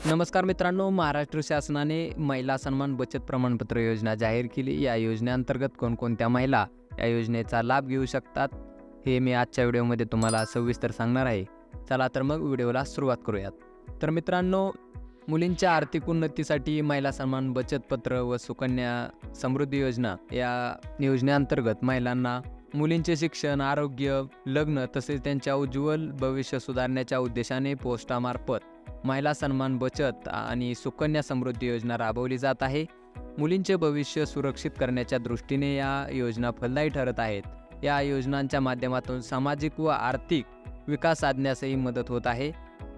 नमस्कार मित्रांनो, महाराष्ट्र शासनाने महिला सन्मान बचत प्रमाणपत्र योजना जाहीर केली। या योजनेअंतर्गत कोणकोणत्या महिला या योजनेचा लाभ घेऊ शकतात हे मी आजच्या व्हिडिओमध्ये तुम्हाला सविस्तर सांगणार आहे। चला तर मग व्हिडिओला सुरुवात करूयात। तर मित्रांनो, मुलींच्या आर्थिक उन्नतीसाठी महिला सन्मान बचत पत्र व सुकन्या समृद्धी योजना या योजनेअंतर्गत महिलांना मुलींचे शिक्षण, आरोग्य, लग्न तसेच त्यांच्या उज्ज्वल भविष्य सुधारण्याच्या उद्देशाने पोस्टामार्फत महिला सन्मान बचत आणि सुकन्या समृद्धी योजना राबवली जात आहे। मुलींचे भविष्य सुरक्षित करण्याच्या दृष्टीने या योजना फलदायी ठरत आहेत। या योजनांच्या माध्यमातून सामाजिक व आर्थिक विकास साधण्यासही मदत होत आहे।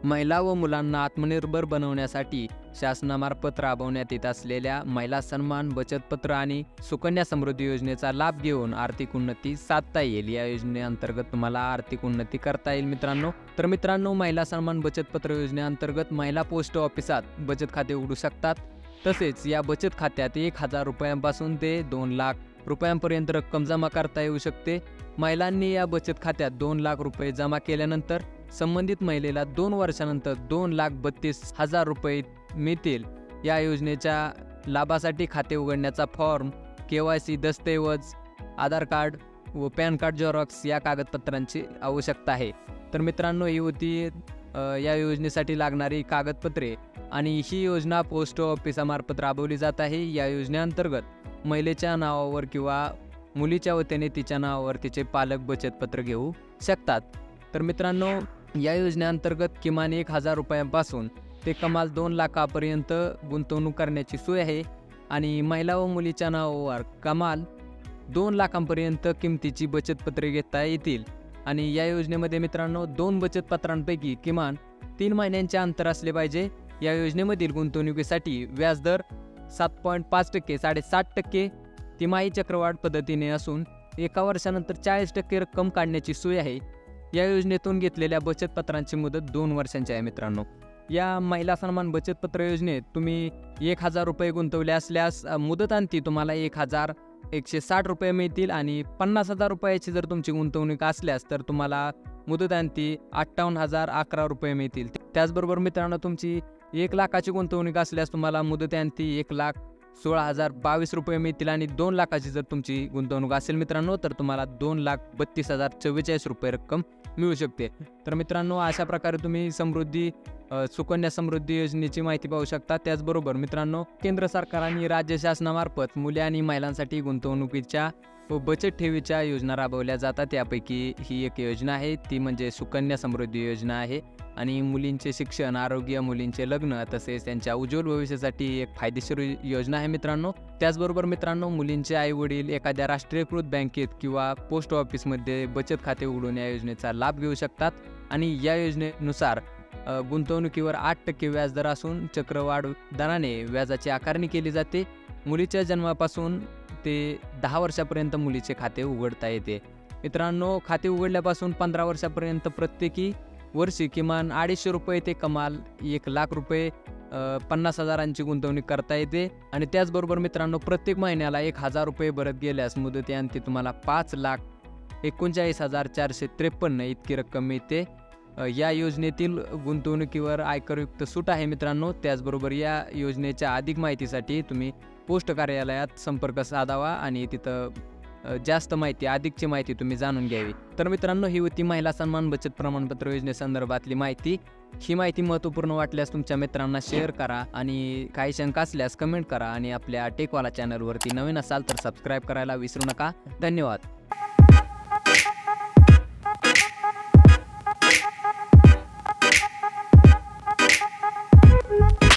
महिला व मुलांना आत्मनिर्भर बनवण्यासाठी शासनामार्फत राबवण्यात येत असलेल्या महिला सन्मान बचत पत्र आणि सुकन्या समृद्धी योजनेचा लाभ घेऊन आर्थिक उन्नती साधता येईल। या योजनेअंतर्गत तुम्हाला आर्थिक उन्नती करता येईल मित्रांनो। महिला सन्मान बचत पत्र योजनेअंतर्गत महिला पोस्ट ऑफिसात बचत खाते उघडू शकतात। तसेच या बचत खात्यात 1000 रुपयांपासून ते 2 लाख रुपयांपर्यंत रक्कम जमा करता येऊ शकते। महिलांनी या बचत खात्यात 2 लाख रुपये जमा केल्यानंतर संबंधित महिलेला 2 वर्षानंतर 2,32,000 रुपये मिळतील। या योजनेच्या लाभासाठी खाते उघडण्याचा फॉर्म, KYC दस्तऐवज, आधार कार्ड व पॅन कार्ड झेरॉक्स या कागदपत्रांची आवश्यकता आहे। तर मित्रांनो, ही होती या योजनेसाठी लागणारी कागदपत्रे आणि ही योजना पोस्ट ऑफिसामार्फत राबवली जात आहे। या योजनेअंतर्गत महिलेच्या नावावर किंवा मुलीच्या वतीने तिच्या नावावर तिचे पालक बचत पत्र घेऊ शकतात। तर मित्रांनो, या योजनेअंतर्गत किमान 1000 रुपयांपासून ते कमाल 2 लाखापर्यंत गुंतवणूक करण्याची सोय आहे आणि महिला व मुलीच्या नावावर कमाल 2 लाखांपर्यंत किमतीची बचत पत्रे घेता येतील। आणि या योजनेमध्ये मित्रांनो 2 बचत पत्रांपैकी किमान 3 महिन्यांचे अंतर असले पाहिजे। या योजनेमधील गुंतवणुकीसाठी व्याजदर 7.5%, 7.5% तिमाही चक्रवाढ पद्धतीने असून 1 वर्षानंतर 40% रक्कम काढण्याची सोय आहे। या योजनेतून घेतलेल्या बचत पत्रांची मुदत 2 वर्षांची आहे मित्रांनो। या महिला सन्मान बचत पत्र योजनेत तुम्ही 1000 रुपये गुंतवले असल्यास मुदतांती तुम्हाला 1160 रुपये मिळतील आणि 50,000 रुपयाची जर तुमची गुंतवणूक असल्यास तर तुम्हाला मुदतांती 58,011 रुपये मिळतील। त्याचबरोबर मित्रांनो, तुमची 1 लाखाची गुंतवणूक असल्यास तुम्हाला मुदतांती 1,16,022 रुपये मिळतील आणि 2 लाखाची जर तुमची गुंतवणूक असेल मित्रांनो तर तुम्हाला 2,32,044 रुपये रक्कम मिळू शकते। तर मित्रांनो, अशा प्रकारे तुम्ही सुकन्या समृद्धी योजनेची माहिती पाहू शकता। त्याचबरोबर मित्रांनो, केंद्र सरकार आणि राज्य शासनामार्फत मुले आणि महिलांसाठी गुंतवणुकीच्या व बचत ठेवीच्या योजना राबवल्या जातात। त्यापैकी ही एक योजना आहे, ती म्हणजे सुकन्या समृद्धी योजना आहे आणि मुलींचे शिक्षण, आरोग्य, मुलींचे लग्न तसेच त्यांच्या उज्ज्वल भविष्यासाठी एक फायदेशीर योजना आहे मित्रांनो। त्याचबरोबर मित्रांनो, मुलींचे आई वडील एखाद्या राष्ट्रीयकृत बँकेत किंवा पोस्ट ऑफिसमध्ये बचत खाते उघडून या योजनेचा लाभ घेऊ शकतात आणि या योजनेनुसार गुंतवणुकीवर 8% व्याजदर असून चक्रवाढ दराने व्याजाची आकारणी केली जाते। मुलीच्या जन्मापासून ते 10 वर्षापर्यंत मुलीचे खाते उघडता येते मित्रांनो। खाते उघडल्यापासून 15 वर्षापर्यंत प्रत्येकी वर्षी किमान 250 रुपये ते कमाल 1 लाख रुपये 50,000ची गुंतवणूक करता येते। आणि त्याचबरोबर मित्रांनो, प्रत्येक महिन्याला 1000 रुपये भरत गेल्यास मुदतीअंती तुम्हाला 5,39,453 इतकी रक्कम मिळते। या योजनेतील गुंतवणुकीवर आयकरयुक्त सूट आहे मित्रांनो। त्याचबरोबर या योजनेच्या अधिक माहितीसाठी तुम्ही पोस्ट कार्यालयात संपर्क साधावा आणि तिथं जास्त माहिती, अधिकची माहिती तुम्ही जाणून घ्यावी। तर मित्रांनो, ही होती महिला सन्मान बचत प्रमाणपत्र योजनेसंदर्भातली माहिती। ही माहिती महत्त्वपूर्ण वाटल्यास तुमच्या मित्रांना शेअर करा आणि काही शंका असल्यास कमेंट करा आणि आपल्या टेकवाला चॅनलवरती नवीन असाल तर सबस्क्राईब करायला विसरू नका। धन्यवाद।